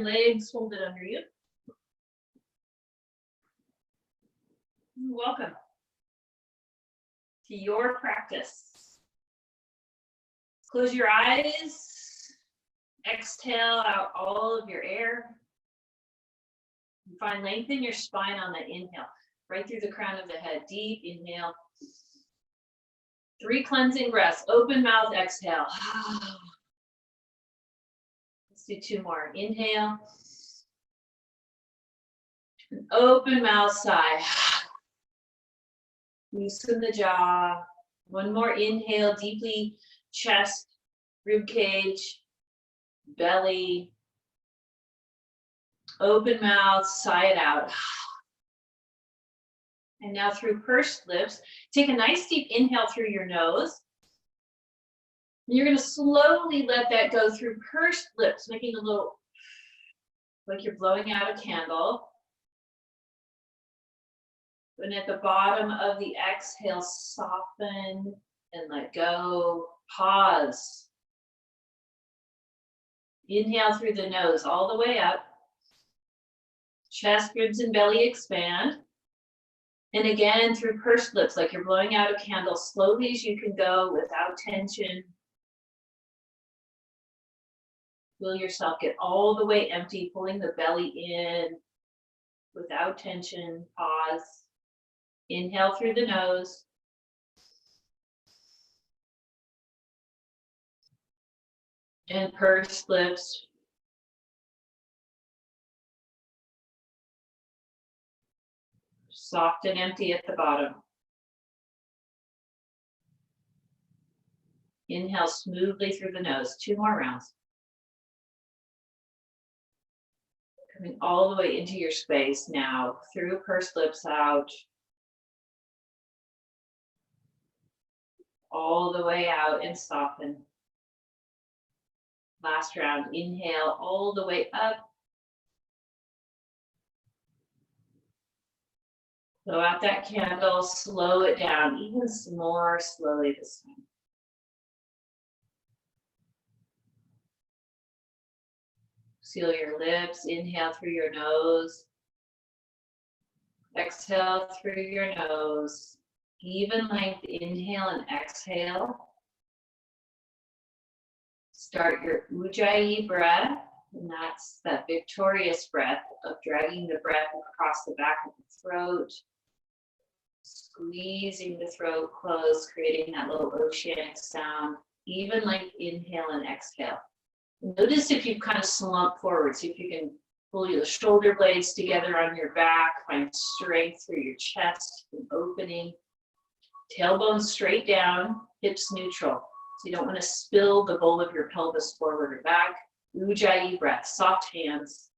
Legs folded under you. Welcome to your practice. Close your eyes. Exhale out all of your air. Find length in your spine on the inhale, right through the crown of the head. Deep inhale. 3 cleansing breaths. Open mouth, exhale. Let's do 2 more. Inhale. Open mouth, sigh. Loosen the jaw. 1 more inhale, deeply chest, rib cage, belly. Open mouth, sigh it out. And now through pursed lips, take a nice deep inhale through your nose. You're going to slowly let that go through pursed lips, making a little, like you're blowing out a candle. And at the bottom of the exhale, soften and let go. Pause. Inhale through the nose all the way up. Chest, ribs, and belly expand. And again, through pursed lips, like you're blowing out a candle, slowly as you can go without tension. Feel yourself get all the way empty, pulling the belly in without tension. Pause. Inhale through the nose. And pursed lips. Soft and empty at the bottom. Inhale smoothly through the nose. 2 more rounds. Coming all the way into your space now. Through pursed lips out. All the way out and soften. Last round. Inhale all the way up. Blow out that candle, slow it down, even more slowly this time. Seal your lips, inhale through your nose. Exhale through your nose. Even length, inhale and exhale. Start your Ujjayi breath, and that's that victorious breath of dragging the breath across the back of the throat. Squeezing the throat closed, creating that little oceanic sound. Even length, inhale and exhale. Notice if you kind of slump forward. See if you can pull your shoulder blades together on your back. Find strength through your chest, an opening. Tailbone straight down, hips neutral. So you don't want to spill the bowl of your pelvis forward or back. Ujjayi breath, soft hands.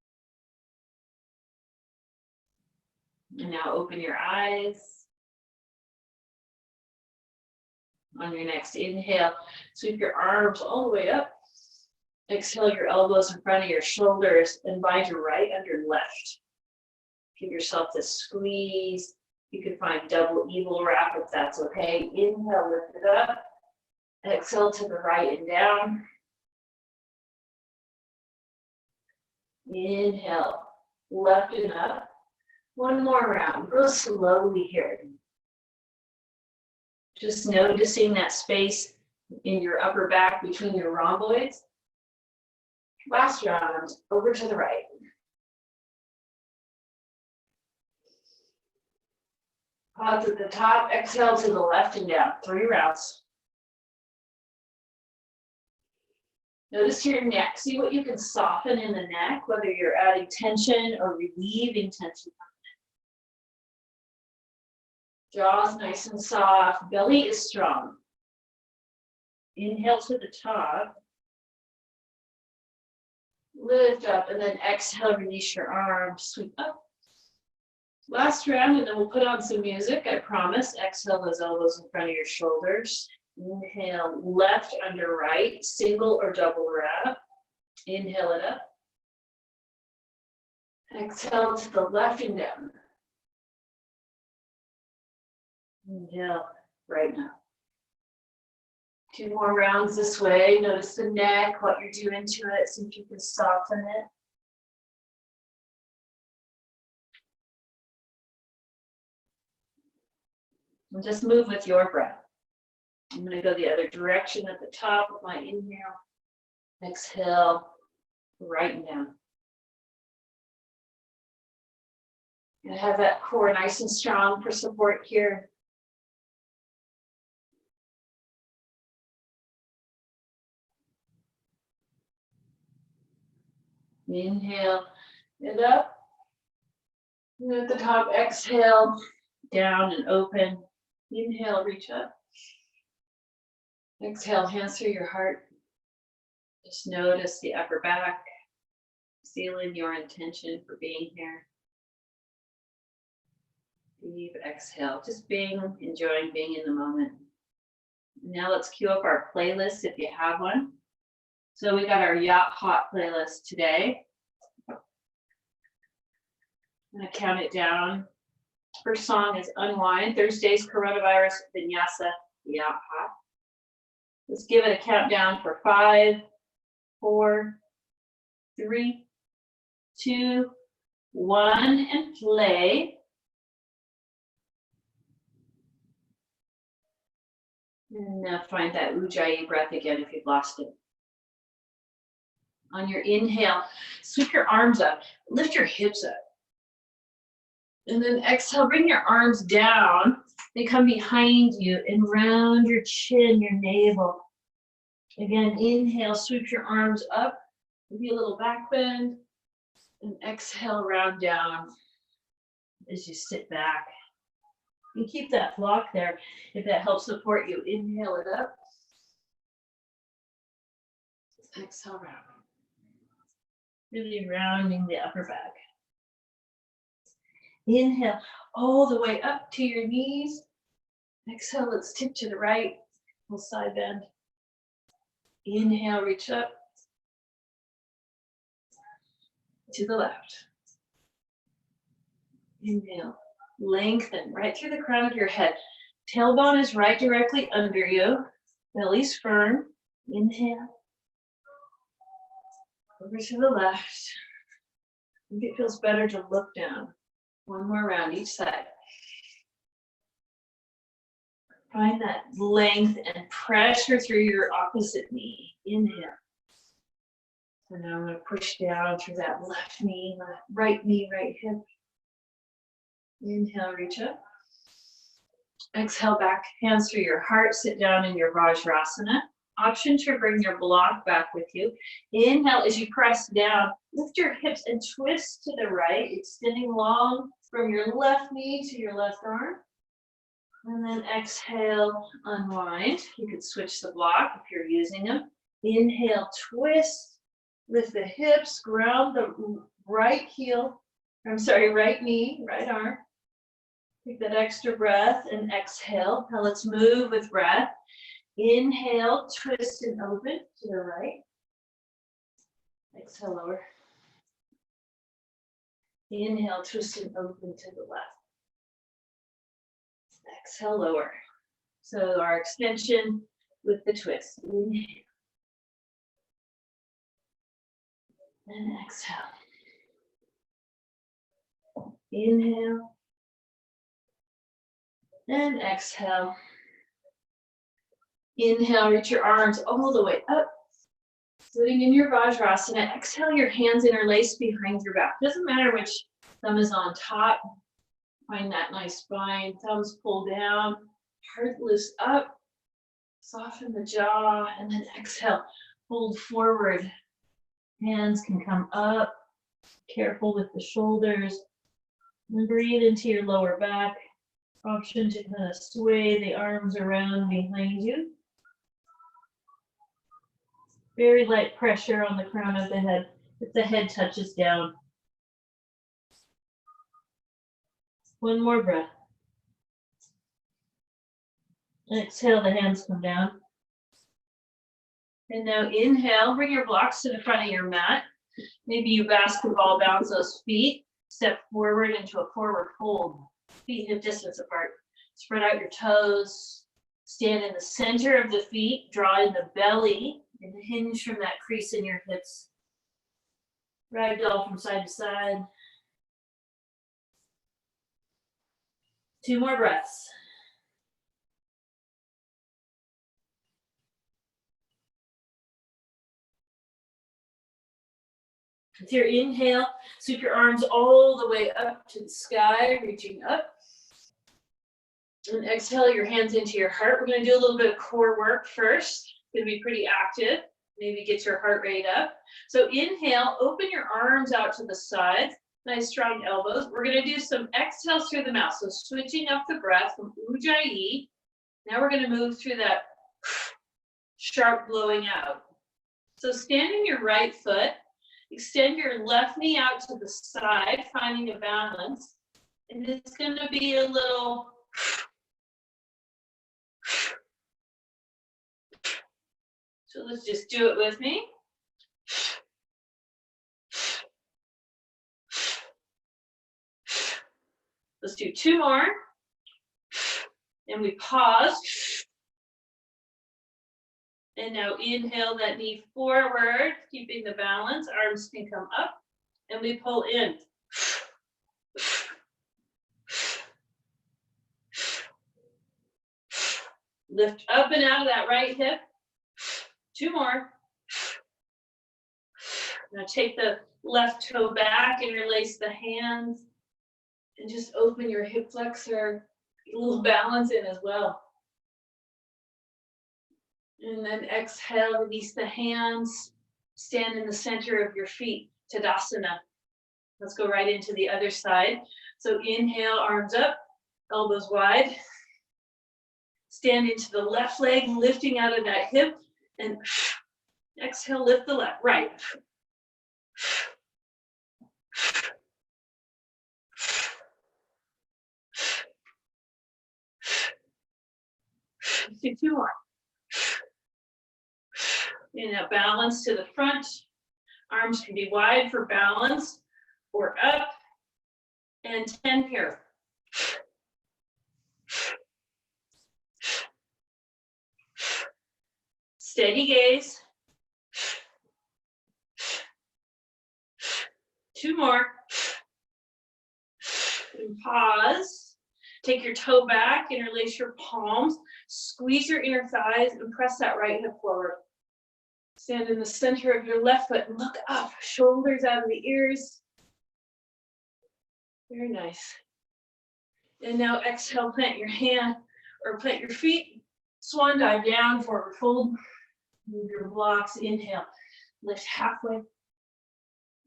And now open your eyes. On your next inhale, sweep your arms all the way up. Exhale your elbows in front of your shoulders and bind your right under left. Give yourself this squeeze. You can find double eagle wrap if that's okay. Inhale, lift it up. Exhale to the right and down. Inhale, left and up. 1 more round. Go slowly here. Just noticing that space in your upper back between your rhomboids. Last round, over to the right. Pause at the top, exhale to the left and down. 3 rounds. Notice your neck. See what you can soften in the neck, whether you're adding tension or relieving tension. Jaw's nice and soft. Belly is strong. Inhale to the top. Lift up and then exhale, release your arms, sweep up. Last round, and then we'll put on some music, I promise. Exhale those elbows in front of your shoulders. Inhale, left under right, single or double wrap. Inhale it up. Exhale to the left and down. Inhale, right now. 2 more rounds this way. Notice the neck, what you're doing to it, see if you can soften it. And just move with your breath. I'm going to go the other direction at the top with my inhale. Exhale, right and down. And have that core nice and strong for support here. Inhale, and up. And at the top, exhale, down and open. Inhale, reach up. Exhale, hands through your heart. Just notice the upper back. Feeling your intention for being here. Deep exhale, just enjoying being in the moment. Now let's cue up our playlist if you have one. So we got our Yacht Hot playlist today. I'm gonna count it down. First song is Unwind. Thursday's Coronavirus Vinyasa Yacht Hot. Let's give it a countdown for 5, 4, 3, 2, 1, and play. And now find that Ujjayi breath again if you've lost it. On your inhale, sweep your arms up, lift your hips up. And then exhale, bring your arms down. They come behind you and round your chin, your navel. Again, inhale, sweep your arms up, maybe a little back bend. And exhale, round down as you sit back. And keep that block there if that helps support you. Inhale it up. Exhale, round. Really rounding the upper back. Inhale all the way up to your knees. Exhale, let's tip to the right. We'll side bend. Inhale, reach up. To the left. Inhale. Lengthen right through the crown of your head. Tailbone is right directly under you. Belly's firm. Inhale. Over to the left. I think it feels better to look down. One more round each side. Find that length and pressure through your opposite knee. Inhale. So now I'm going to push down through that left knee, right hip. Inhale, reach up. Exhale, back, hands through your heart. Sit down in your Vajrasana. Option to bring your block back with you. Inhale, as you press down, lift your hips and twist to the right, extending long from your left knee to your left arm. And then exhale, unwind. You could switch the block if you're using them. Inhale, twist, lift the hips, ground the right knee, right arm. Take that extra breath and exhale. Now let's move with breath. Inhale, twist and open to the right. Exhale, lower. Inhale, twist and open to the left. Exhale, lower. So our extension with the twist. Inhale. And exhale. Inhale. And exhale. Inhale, reach your arms all the way up. Sitting in your Vajrasana. Exhale, your hands interlace behind your back. Doesn't matter which thumb is on top. Find that nice spine. Thumbs pull down. Heart lifts up. Soften the jaw. And then exhale. Hold forward. Hands can come up. Careful with the shoulders. And breathe into your lower back. Option to kind of sway the arms around behind you. Very light pressure on the crown of the head if the head touches down. One more breath. Exhale, the hands come down. And now inhale, bring your blocks to the front of your mat. Maybe you basketball bounce those feet. Step forward into a forward fold. Feet hip distance apart. Spread out your toes. Stand in the center of the feet. Draw in the belly and hinge from that crease in your hips. Ragdoll from side to side. 2 more breaths. With your inhale, sweep your arms all the way up to the sky, reaching up. And exhale your hands into your heart. We're going to do a little bit of core work first. It's going to be pretty active. Maybe get your heart rate up. So inhale, open your arms out to the sides. Nice strong elbows. We're going to do some exhales through the mouth. So switching up the breath from ujjayi. Now we're going to move through that sharp blowing out. So stand in your right foot. Extend your left knee out to the side, finding a balance. And it's going to be a little. So let's just do it with me. Let's do 2 more. And we pause. And now inhale that knee forward, keeping the balance. Arms can come up. And we pull in. Lift up and out of that right hip. 2 more. Now take the left toe back and release the hands. And just open your hip flexor. A little balance in as well. And then exhale, release the hands. Stand in the center of your feet, Tadasana. Let's go right into the other side. So inhale, arms up, elbows wide. Stand into the left leg, lifting out of that hip. And exhale, lift the left, right. Let's do 2 more. And that balance to the front. Arms can be wide for balance or up. And 10 here. Steady gaze. 2 more. And pause. Take your toe back, interlace your palms. Squeeze your inner thighs and press that right hip forward. Stand in the center of your left foot and look up. Shoulders out of the ears. Very nice. And now exhale, plant your hand or plant your feet. Swan dive down, forward fold. Move your blocks. Inhale. Lift halfway.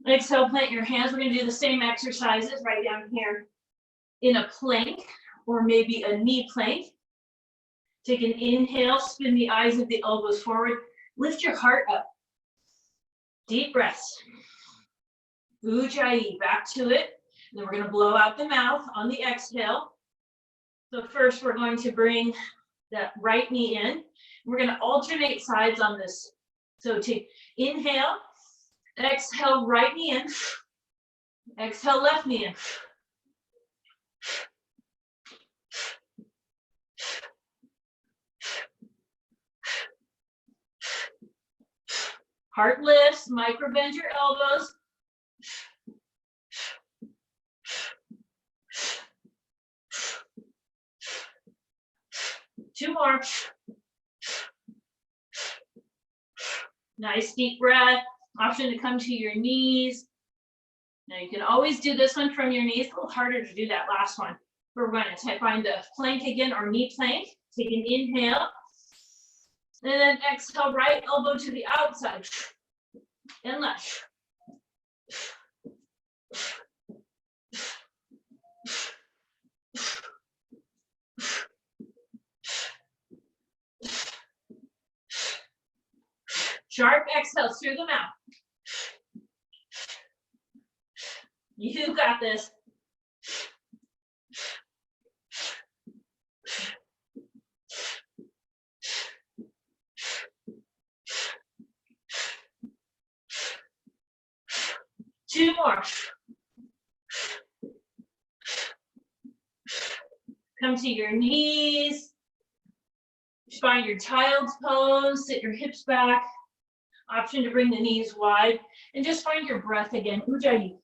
Exhale, plant your hands. We're going to do the same exercises right down here in a plank or maybe a knee plank. Take an inhale, spin the eyes of the elbows forward. Lift your heart up. Deep breaths. Ujjayi, back to it. And then we're going to blow out the mouth on the exhale. So first we're going to bring that right knee in. We're going to alternate sides on this. So take inhale, exhale, right knee in. Exhale, left knee in. Heart lifts, micro bend your elbows. Two more. Nice deep breath. Option to come to your knees. Now you can always do this one from your knees. A little harder to do that last one. We're going to find the plank again, or knee plank. Take an inhale. And then exhale, right elbow to the outside. And left. Sharp exhales through the mouth. You got this. Two more. Come to your knees. Find your child's pose. Sit your hips back. Option to bring the knees wide. And just find your breath again. Ujjayi.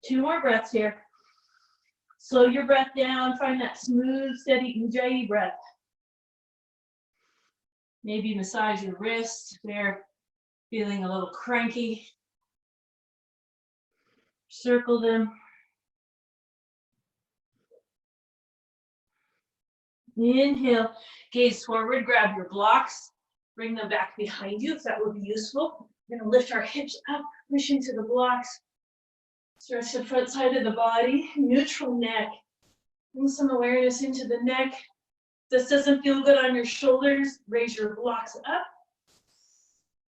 Two more breaths here. Slow your breath down, find that smooth, steady ujjayi breath. Maybe massage your wrists if they're feeling a little cranky. Circle them. Inhale, gaze forward, grab your blocks, bring them back behind you if that would be useful. We're gonna lift our hips up, push into the blocks. Stretch the front side of the body, neutral neck. Bring some awareness into the neck. If this doesn't feel good on your shoulders, raise your blocks up.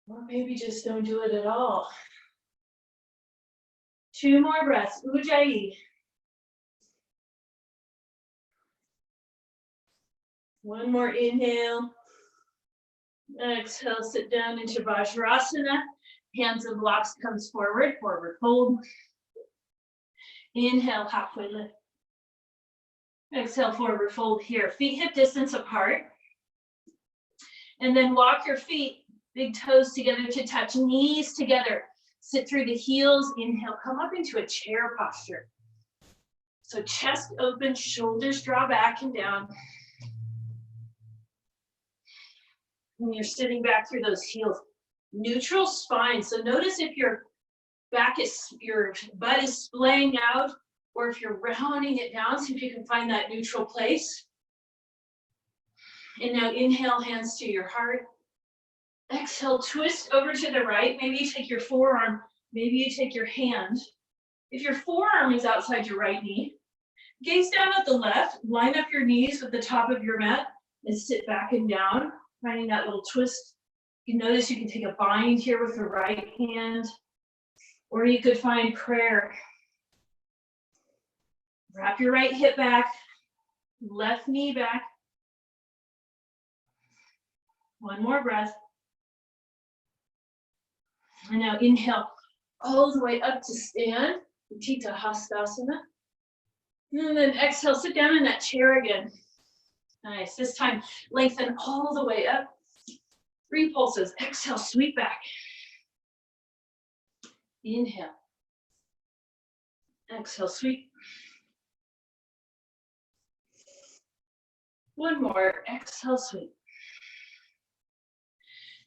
Or maybe just don't do it at all. 2 more breaths, ujjayi. 1 more inhale. Exhale, sit down into Vajrasana. Hands and blocks comes forward, forward fold. Inhale, halfway lift. Exhale, forward fold here. Feet hip distance apart. And then walk your feet, big toes together to touch, knees together. Sit through the heels. Inhale, come up into a chair posture. So chest open, shoulders draw back and down. And you're sitting back through those heels. Neutral spine. So notice if your butt is splaying out, or if you're rounding it down, see if you can find that neutral place. And now inhale, hands to your heart. Exhale, twist over to the right. Maybe you take your forearm, maybe you take your hand. If your forearm is outside your right knee, gaze down at the left, line up your knees with the top of your mat, and sit back and down, finding that little twist. You notice you can take a bind here with the right hand, or you could find prayer. Wrap your right hip back, left knee back. 1 more breath. And now inhale all the way up to stand, Utthita Hastasana. And then exhale, sit down in that chair again. Nice, this time lengthen all the way up. 3 pulses, exhale, sweep back. Inhale. Exhale, sweep. 1 more, exhale, sweep.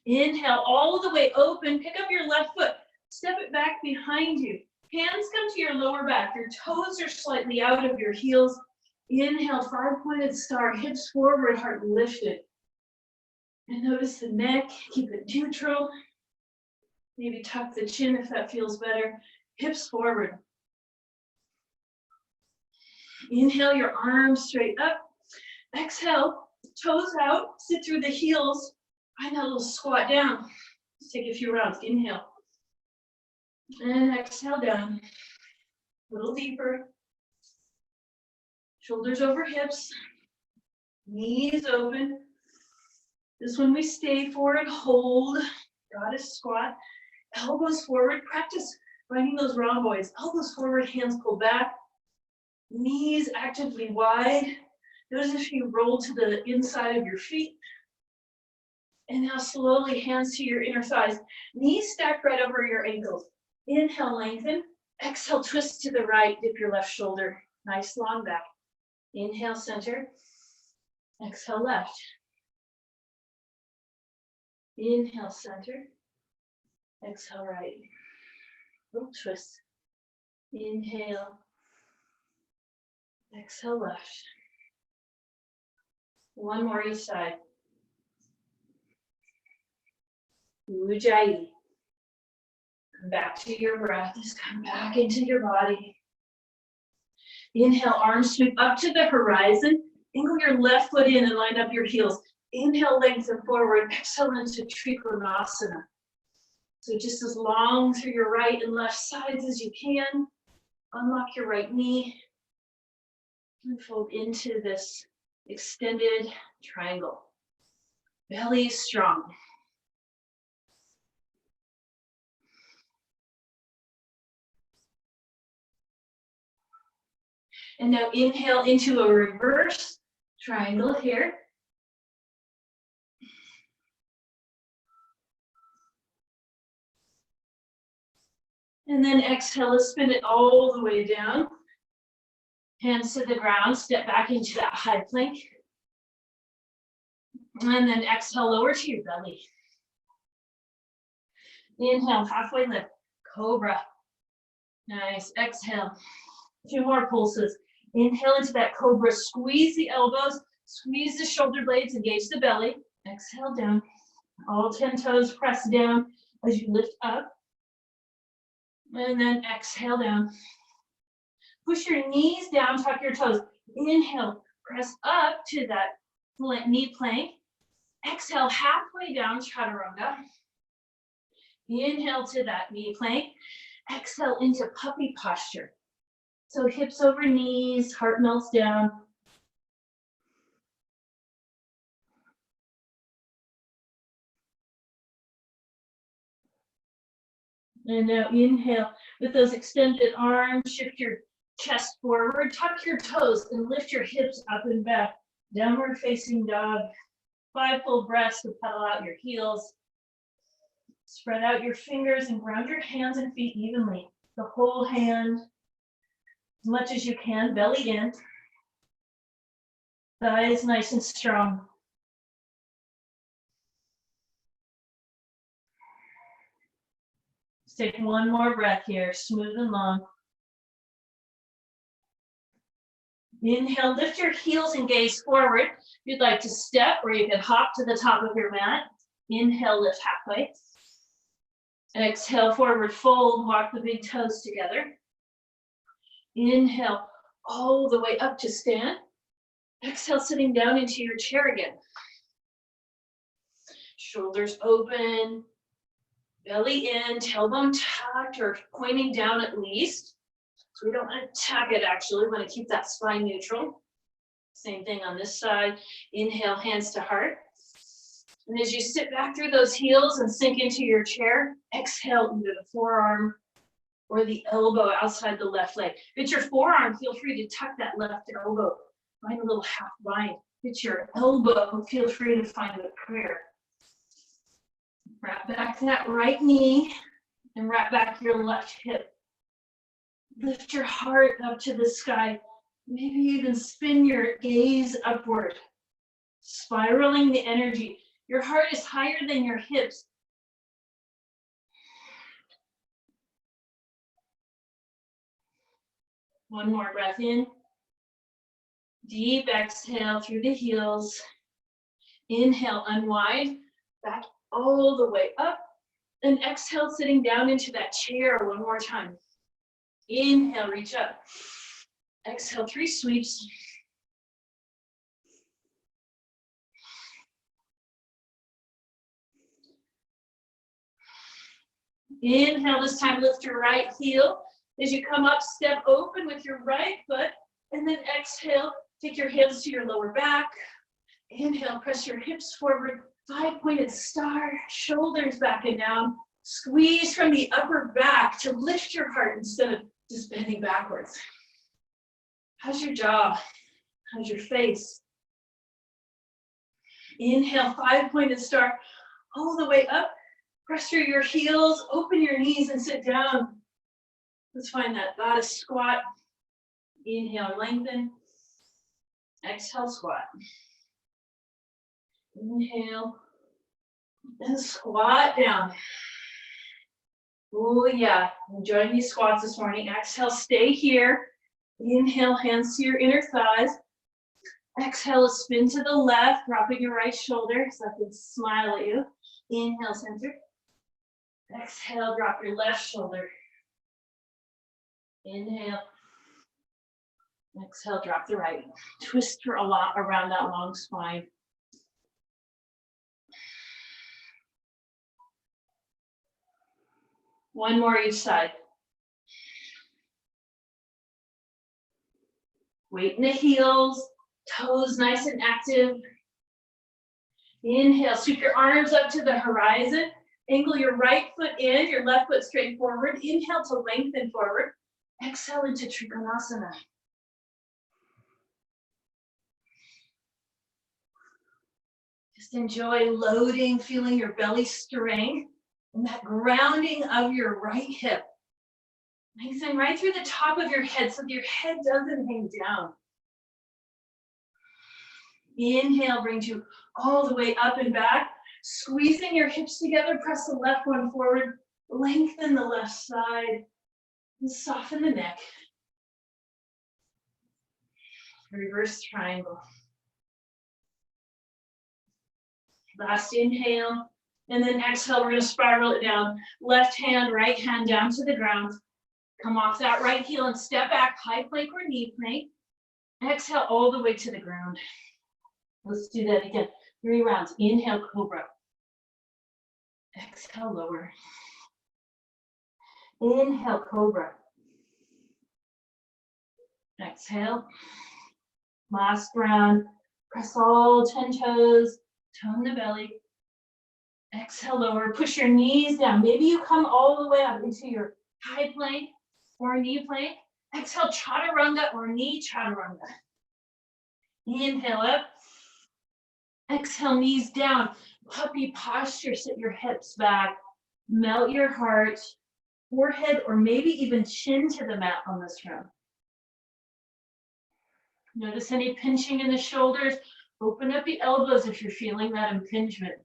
Inhale all the way open, pick up your left foot, step it back behind you. Hands come to your lower back, your toes are slightly out of your heels. Inhale, 5-pointed star, hips forward, heart lifted. And notice the neck, keep it neutral. Maybe tuck the chin if that feels better. Hips forward. Inhale, your arms straight up. Exhale, toes out, sit through the heels. Find that little squat down. Let's take a few rounds. Inhale. And exhale down. A little deeper. Shoulders over hips. Knees open. This one we stay for and hold. Goddess squat. Elbows forward. Practice finding those rhomboids. Elbows forward, hands pull back. Knees actively wide. Notice if you roll to the inside of your feet. And now slowly hands to your inner thighs. Knees stacked right over your ankles. Inhale, lengthen. Exhale, twist to the right. Dip your left shoulder. Nice long back. Inhale, center. Exhale, left. Inhale, center. Exhale, right. Little twist. Inhale. Exhale, left. 1 more each side. Ujjayi. Come back to your breath. Just come back into your body. Inhale, arms sweep up to the horizon. Angle your left foot in and line up your heels. Inhale, lengthen forward. Exhale into Trikonasana. So just as long through your right and left sides as you can. Unlock your right knee. And fold into this extended triangle. Belly strong. And now inhale into a reverse triangle here. And then exhale, spin it all the way down. Hands to the ground, step back into that high plank. And then exhale, lower to your belly. Inhale, halfway lift, cobra. Nice, exhale. A few more pulses. Inhale into that cobra, squeeze the elbows, squeeze the shoulder blades, engage the belly. Exhale down. All 10 toes press down as you lift up. And then exhale down. Push your knees down, tuck your toes. Inhale, press up to that knee plank. Exhale, halfway down, chaturanga. Inhale to that knee plank. Exhale into puppy posture. So hips over knees, heart melts down. And now inhale with those extended arms, shift your chest forward, tuck your toes and lift your hips up and back. Downward facing dog. 5 full breaths to pedal out your heels. Spread out your fingers and ground your hands and feet evenly. The whole hand, as much as you can, belly in. Thighs nice and strong. Let's take one more breath here, smooth and long. Inhale, lift your heels and gaze forward. If you'd like to step, or you can hop to the top of your mat. Inhale, lift halfway. Exhale, forward fold, walk the big toes together. Inhale, all the way up to stand. Exhale, sitting down into your chair again. Shoulders open, belly in, tailbone tucked or pointing down at least. So we don't want to tuck it actually, we want to keep that spine neutral. Same thing on this side. Inhale, hands to heart. And as you sit back through those heels and sink into your chair, exhale into the forearm or the elbow outside the left leg. If it's your forearm, feel free to tuck that left elbow. Find a little half bind. If it's your elbow, feel free to find a prayer. Wrap back that right knee and wrap back your left hip. Lift your heart up to the sky. Maybe even spin your gaze upward, spiraling the energy. Your heart is higher than your hips. One more breath in. Deep exhale through the heels. Inhale, unwind, back all the way up. And exhale, sitting down into that chair one more time. Inhale, reach up. Exhale, 3 sweeps. Inhale, this time lift your right heel. As you come up, step open with your right foot. And then exhale, take your hands to your lower back. Inhale, press your hips forward. 5-pointed star, shoulders back and down. Squeeze from the upper back to lift your heart instead of just bending backwards. How's your jaw? How's your face? Inhale, 5-pointed star, all the way up. Press through your heels, open your knees and sit down. Let's find that goddess squat. Inhale, lengthen. Exhale, squat. Inhale, and squat down. Oh yeah, enjoying these squats this morning. Exhale, stay here. Inhale, hands to your inner thighs. Exhale, spin to the left, dropping your right shoulder so I can smile at you. Inhale, center. Exhale, drop your left shoulder. Inhale. Exhale, drop the right. Twist for a lot around that long spine. One more each side. Weight in the heels, toes nice and active. Inhale, sweep your arms up to the horizon. Angle your right foot in, your left foot straight forward. Inhale to lengthen forward. Exhale into Trikonasana. Just enjoy loading, feeling your belly strength and that grounding of your right hip. Lengthen right through the top of your head so that your head doesn't hang down. Inhale brings you all the way up and back. Squeezing your hips together, press the left one forward. Lengthen the left side and soften the neck. Reverse triangle. Last inhale, and then exhale, we're gonna spiral it down. Left hand, right hand down to the ground. Come off that right heel and step back, high plank or knee plank. Exhale all the way to the ground. Let's do that again. 3 rounds. Inhale, cobra. Exhale, lower. Inhale, cobra. Exhale. Last round. Press all 10 toes. Tone the belly. Exhale, lower. Push your knees down. Maybe you come all the way up into your high plank or knee plank. Exhale, chaturanga or knee chaturanga. Inhale up. Exhale, knees down. Puppy posture, sit your hips back. Melt your heart, forehead, or maybe even chin to the mat on this round. Notice any pinching in the shoulders. Open up the elbows if you're feeling that impingement.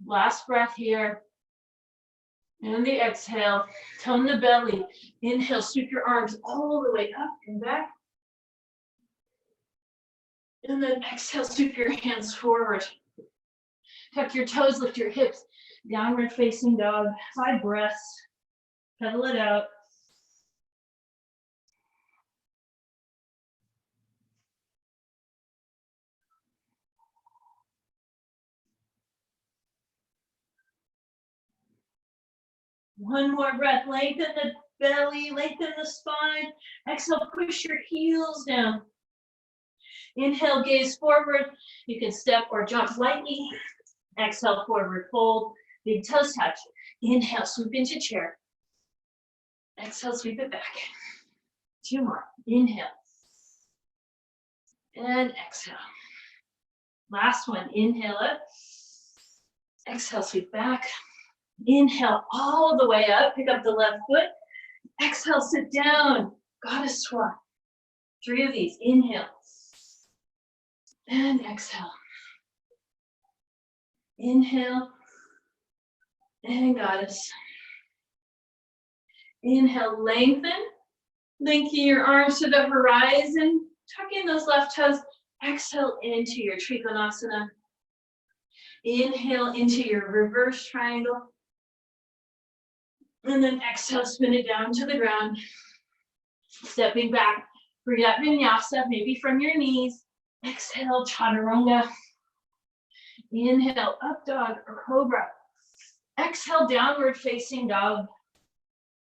Last breath here. And the exhale, tone the belly. Inhale, sweep your arms all the way up and back. And then exhale, sweep your hands forward. Tuck your toes, lift your hips. Downward facing dog, 5 breaths. Pedal it out. One more breath, lengthen the belly, lengthen the spine. Exhale, push your heels down. Inhale, gaze forward. You can step or jump lightly. Exhale, forward fold. Big toes touch. Inhale, sweep into chair. Exhale, sweep it back. 2 more. Inhale. And exhale. Last one. Inhale up. Exhale, sweep back. Inhale all the way up. Pick up the left foot. Exhale, sit down. Goddess squat. 3 of these. Inhale. And exhale. Inhale. And goddess. Inhale, lengthen. Linking your arms to the horizon. Tuck in those left toes. Exhale into your Trikonasana. Inhale into your reverse triangle. And then exhale, spin it down to the ground. Stepping back. Bring up Vinyasa, maybe from your knees. Exhale, chaturanga. Inhale, up dog or cobra. Exhale, downward facing dog.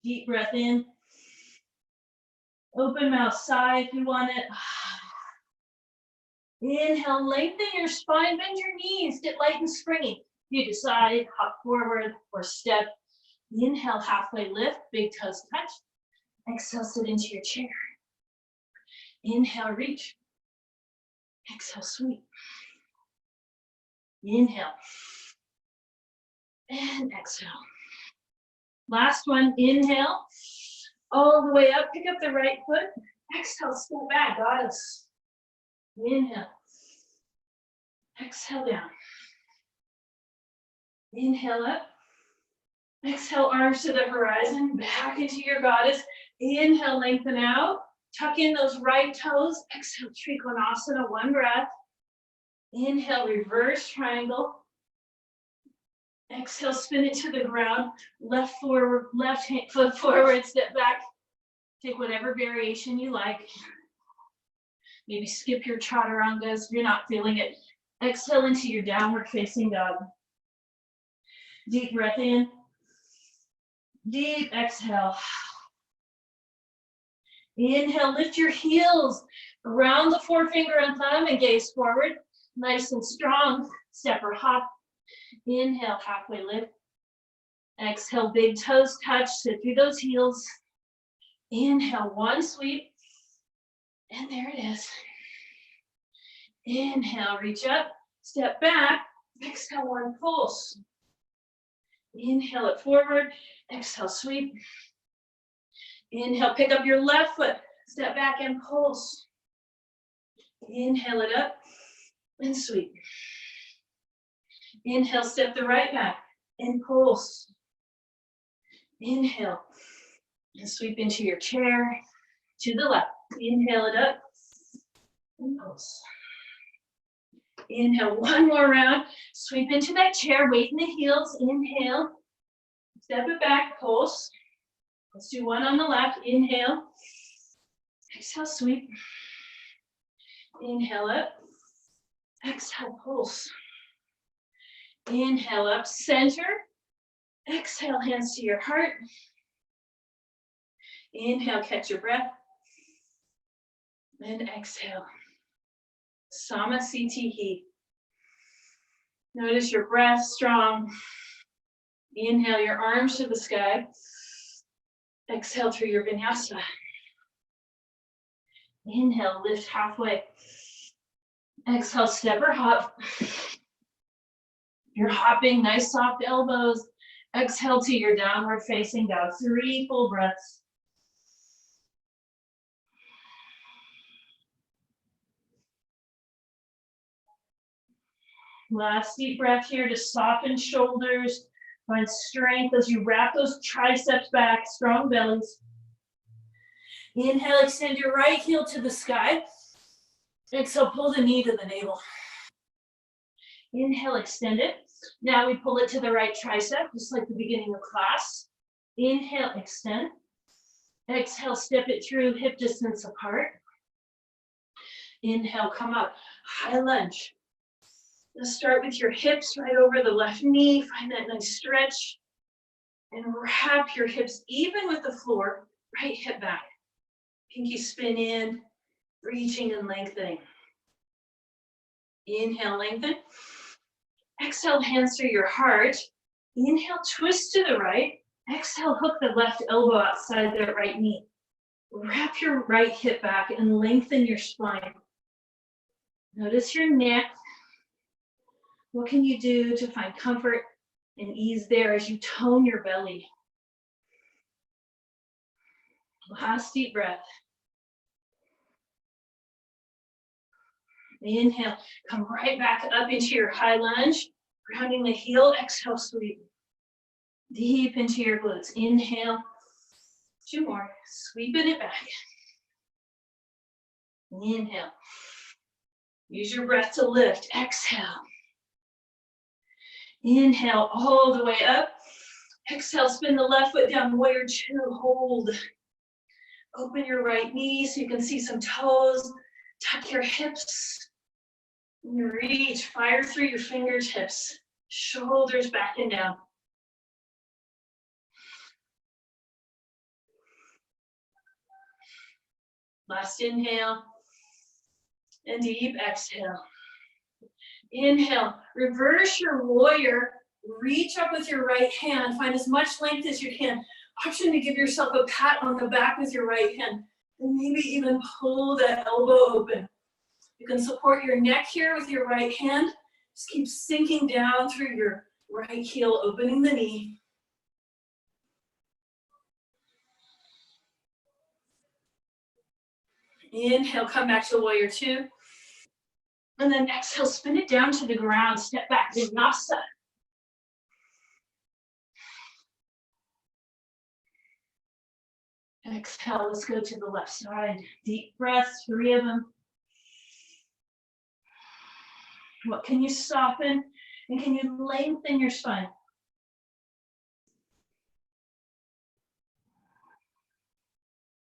Deep breath in. Open mouth, sigh if you want it. Inhale, lengthen your spine, bend your knees, get light and springy. You decide, hop forward or step. Inhale, halfway lift, big toes touch. Exhale, sit into your chair. Inhale, reach. Exhale, sweep. Inhale. And exhale. Last one, inhale. All the way up, pick up the right foot. Exhale, step back, goddess. Inhale. Exhale down. Inhale up. Exhale, arms to the horizon, back into your goddess. Inhale, lengthen out. Tuck in those right toes. Exhale, Trikonasana, 1 breath. Inhale, reverse triangle. Exhale, spin it to the ground. Left forward, left hand, foot forward, step back. Take whatever variation you like. Maybe skip your chaturangas if you're not feeling it. Exhale into your downward facing dog. Deep breath in. Deep exhale. Inhale, lift your heels around the forefinger and thumb and gaze forward. Nice and strong. Step or hop. Inhale, halfway lift. Exhale, big toes touch. Sit through those heels. Inhale, 1 sweep. And there it is. Inhale, reach up. Step back. Exhale, 1 pulse. Inhale it forward. Exhale, sweep. Inhale, pick up your left foot. Step back and pulse. Inhale it up and sweep. Inhale, step the right back and pulse. Inhale and sweep into your chair to the left. Inhale it up and pulse. Inhale, one more round. Sweep into that chair, weight in the heels. Inhale, step it back, pulse. Let's do one on the left. Inhale, exhale, sweep. Inhale up, exhale, pulse. Inhale up, center. Exhale, hands to your heart. Inhale, catch your breath. And exhale. Samasthiti. Notice your breath strong. Inhale your arms to the sky. Exhale through your vinyasa. Inhale, lift halfway. Exhale, step or hop. You're hopping, nice soft elbows. Exhale to your downward facing dog. 3 full breaths. Last deep breath here to soften shoulders. Find strength as you wrap those triceps back, strong bellies. Inhale, extend your right heel to the sky. Exhale, pull the knee to the navel. Inhale, extend it. Now we pull it to the right tricep, just like the beginning of class. Inhale, extend. Exhale, step it through, hip distance apart. Inhale, come up, high lunge. Let's start with your hips right over the left knee. Find that nice stretch. And wrap your hips even with the floor. Right hip back. Pinky spin in, reaching and lengthening. Inhale, lengthen. Exhale, hands to your heart. Inhale, twist to the right. Exhale, hook the left elbow outside the right knee. Wrap your right hip back and lengthen your spine. Notice your neck. What can you do to find comfort and ease there as you tone your belly? Last deep breath. Inhale, come right back up into your high lunge, grounding the heel. Exhale, sweep. Deep into your glutes. Inhale, 2 more, sweeping it back. Inhale. Use your breath to lift. Exhale. Inhale all the way up. Exhale, spin the left foot down, warrior 2, hold. Open your right knee so you can see some toes. Tuck your hips. Reach, fire through your fingertips. Shoulders back and down. Last inhale. And deep exhale. Inhale, reverse your warrior. Reach up with your right hand. Find as much length as you can. Option to give yourself a pat on the back with your right hand. And maybe even pull that elbow open. You can support your neck here with your right hand. Just keep sinking down through your right heel, opening the knee. Inhale, come back to warrior 2. And then exhale, spin it down to the ground. Step back, Vinyasa. Exhale, let's go to the left side. Deep breaths, 3 of them. What can you soften? And can you lengthen your spine?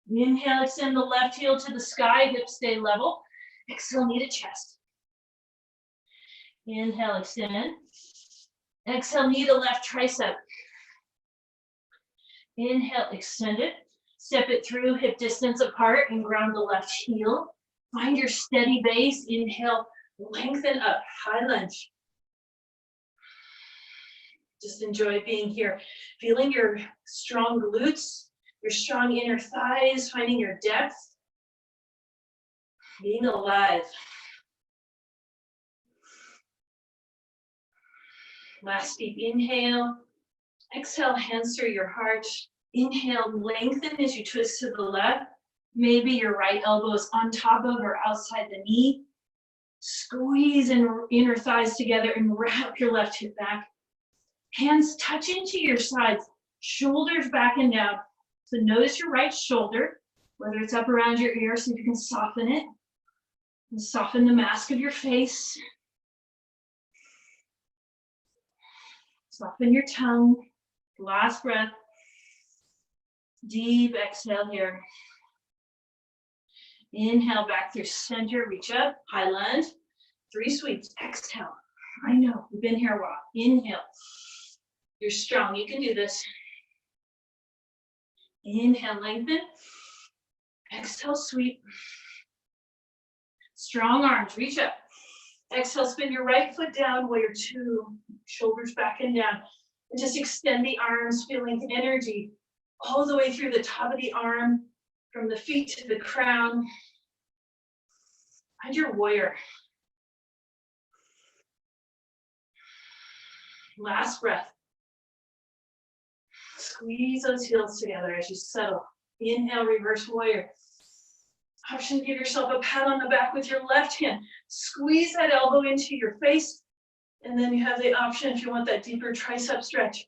Inhale, extend the left heel to the sky, hips stay level. Exhale, knee to chest. Inhale, extend. Exhale, knee to left tricep. Inhale, extend it. Step it through, hip distance apart, and ground the left heel. Find your steady base. Inhale, lengthen up, high lunge. Just enjoy being here. Feeling your strong glutes, your strong inner thighs, finding your depth. Being alive. Last deep inhale. Exhale, hands through your heart. Inhale, lengthen as you twist to the left. Maybe your right elbow is on top of or outside the knee. Squeeze inner thighs together and wrap your left hip back. Hands touch into your sides, shoulders back and down. So notice your right shoulder, whether it's up around your ear, so you can soften it. And soften the mask of your face. Soften your tongue. Last breath. Deep exhale here. Inhale back through center, reach up, high lunge. 3 sweeps, exhale. I know, we've been here a while. Inhale. You're strong, you can do this. Inhale, lengthen. Exhale, sweep. Strong arms, reach up. Exhale, spin your right foot down, warrior 2, shoulders back and down. And just extend the arms, feeling energy all the way through the top of the arm, from the feet to the crown. Find your warrior. Last breath. Squeeze those heels together as you settle. Inhale, reverse warrior. Option to give yourself a pat on the back with your left hand. Squeeze that elbow into your face. And then you have the option, if you want that deeper tricep stretch,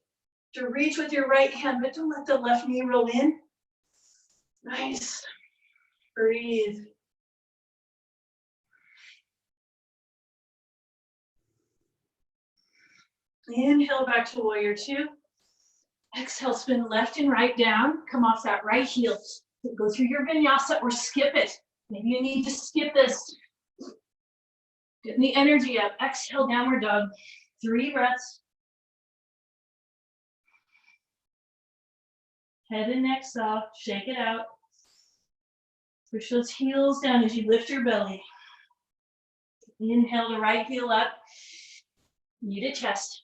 to reach with your right hand, but don't let the left knee roll in. Nice. Breathe. Inhale back to warrior 2. Exhale, spin left and right down. Come off that right heel. Go through your vinyasa or skip it. Maybe you need to skip this. Getting the energy up. Exhale, downward dog. 3 breaths. Head and neck soft. Shake it out. Push those heels down as you lift your belly. Inhale the right heel up. Knee to chest.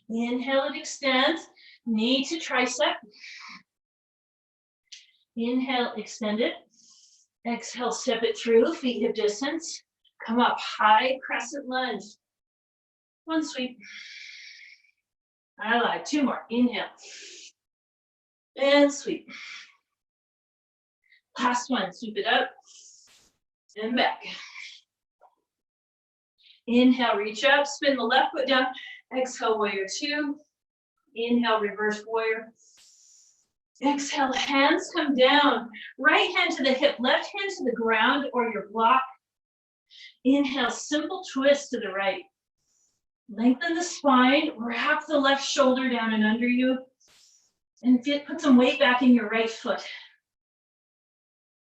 Inhale, it extends. Knee to tricep. Inhale, extend it. Exhale, step it through, feet hip distance. Come up, high crescent lunge. 1 sweep. I lied, 2 more. Inhale. And sweep. Last one, sweep it up. And back. Inhale, reach up, spin the left foot down. Exhale, warrior 2. Inhale, reverse warrior. Exhale, hands come down. Right hand to the hip, left hand to the ground or your block. Inhale, simple twist to the right. Lengthen the spine, wrap the left shoulder down and under you. And put some weight back in your right foot.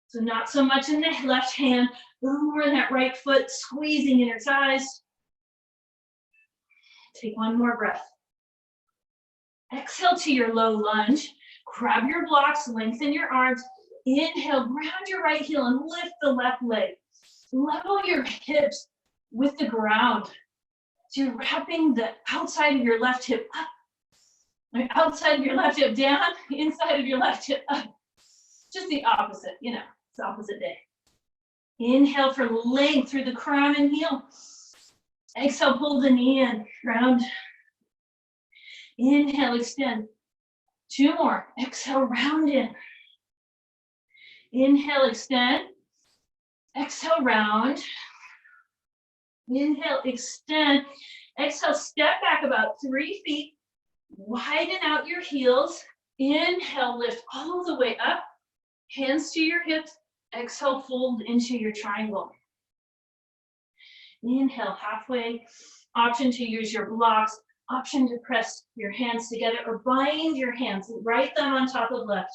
So not so much in the left hand, a little more in that right foot, squeezing inner thighs. Take 1 more breath. Exhale to your low lunge. Grab your blocks, lengthen your arms. Inhale, ground your right heel and lift the left leg. Level your hips with the ground. So you're wrapping the outside of your left hip up. Outside of your left hip down, inside of your left hip up. Just the opposite, you know, it's the opposite day. Inhale for length through the crown and heel. Exhale, pull the knee in, round. Inhale, extend. 2 more. Exhale, round in. Inhale, extend. Exhale, round. Inhale, extend. Exhale, step back about 3 feet. Widen out your heels. Inhale, lift all the way up. Hands to your hips. Exhale, fold into your triangle. Inhale, halfway. Option to use your blocks. Option to press your hands together or bind your hands. Right thumb on top of left.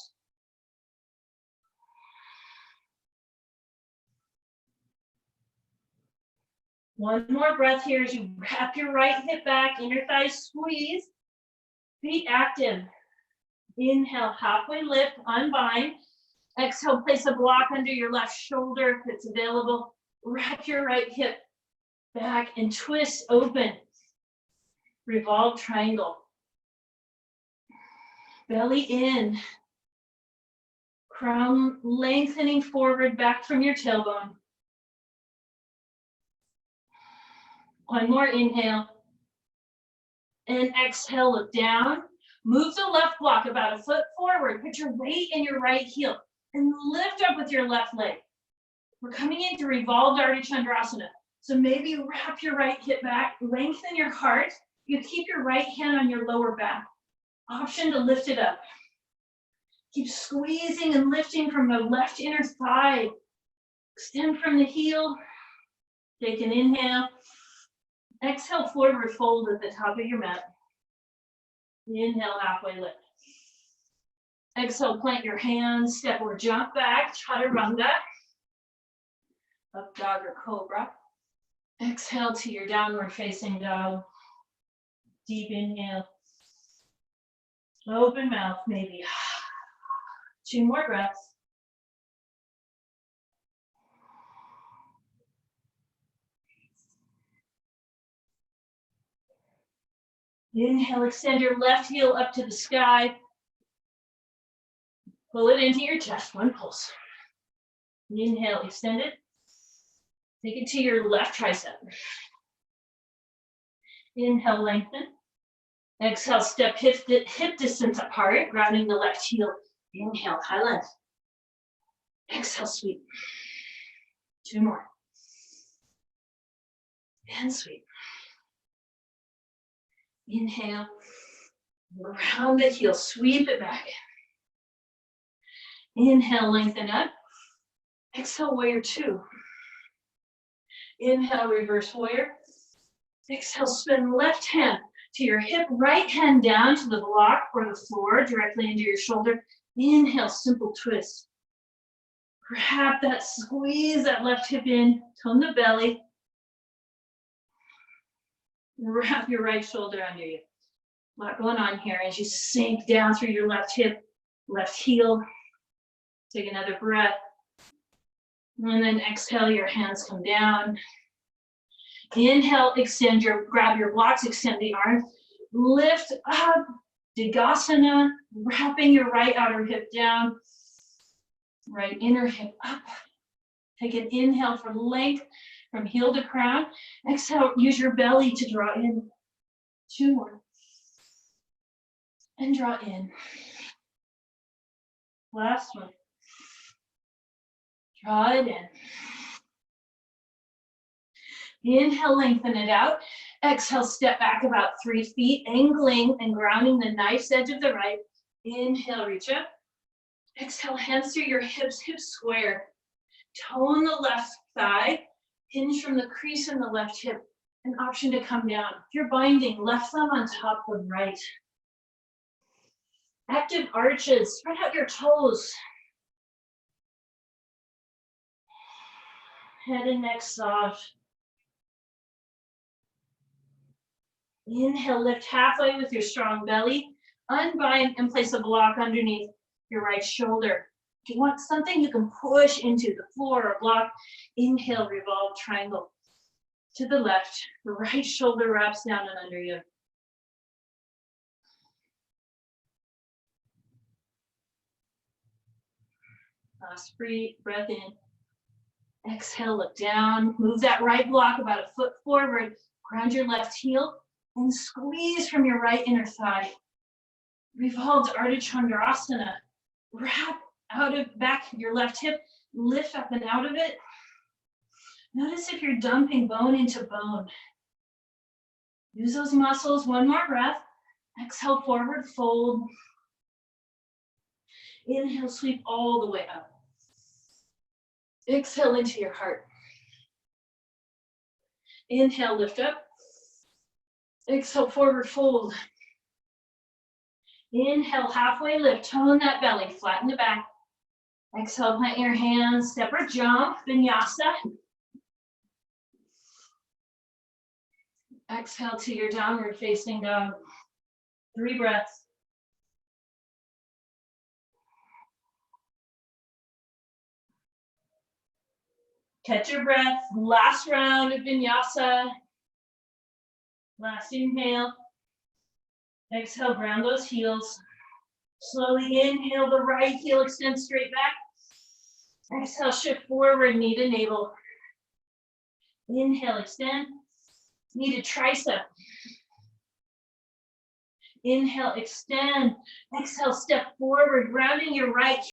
One more breath here as you wrap your right hip back, inner thigh squeeze. Feet active. Inhale, halfway lift, unbind. Exhale, place a block under your left shoulder if it's available. Wrap your right hip back and twist open. Revolve triangle. Belly in. Crown lengthening forward back from your tailbone. 1 more inhale. And exhale, look down. Move the left block about a foot forward. Put your weight in your right heel and lift up with your left leg. We're coming into revolved Ardha Chandrasana. So maybe wrap your right hip back, lengthen your heart. You keep your right hand on your lower back. Option to lift it up. Keep squeezing and lifting from the left inner thigh. Extend from the heel. Take an inhale. Exhale, forward fold at the top of your mat. Inhale, halfway lift. Exhale, plant your hands, step or jump back, chaturanga. Up dog or cobra. Exhale to your downward facing dog. Deep inhale. Open mouth, maybe. 2 more breaths. Inhale, extend your left heel up to the sky. Pull it into your chest, 1 pulse. Inhale, extend it. Take it to your left tricep. Inhale, lengthen. Exhale, step hip distance apart, grounding the left heel. Inhale, high lunge. Exhale, sweep. 2 more. And sweep. Inhale. Round the heel, sweep it back. Inhale, lengthen up. Exhale, warrior 2. Inhale, reverse warrior. Exhale, spin left hand to your hip, right hand down to the block or the floor, directly into your shoulder. Inhale, simple twist. Grab that, squeeze that left hip in, tone the belly. Wrap your right shoulder under you. A lot going on here as you sink down through your left hip, left heel. Take another breath. And then exhale, your hands come down. Inhale, grab your blocks, extend the arms. Lift up, Digasana, wrapping your right outer hip down. Right inner hip up. Take an inhale for length from heel to crown. Exhale, use your belly to draw in. 2 more. And draw in. Last one. Draw it in. Inhale, lengthen it out. Exhale, step back about 3 feet, angling and grounding the knife's edge of the right. Inhale, reach up. Exhale, hands through your hips, hips square. Tone the left thigh, hinge from the crease in the left hip. An option to come down. If you're binding, left thumb on top of right. Active arches, spread out your toes. Head and neck soft. Inhale, lift halfway with your strong belly. Unbind and place a block underneath your right shoulder. If you want something you can push into the floor or block, inhale, revolve triangle. To the left, the right shoulder wraps down and under you. Last breath in. Exhale, look down. Move that right block about a foot forward. Ground your left heel and squeeze from your right inner thigh. Revolved Ardha Chandrasana. Wrap out of back your left hip. Lift up and out of it. Notice if you're dumping bone into bone. Use those muscles. 1 more breath. Exhale, forward fold. Inhale, sweep all the way up. Exhale into your heart. Inhale, lift up. Exhale, forward fold. Inhale, halfway lift. Tone that belly, flatten the back. Exhale, plant your hands, step or jump, vinyasa. Exhale to your downward facing dog. 3 breaths. Catch your breath. Last round of vinyasa. Last inhale. Exhale, ground those heels. Slowly inhale, the right heel extends straight back. Exhale, shift forward, knee to navel. Inhale, extend. Knee to tricep. Inhale, extend. Exhale, step forward, rounding your right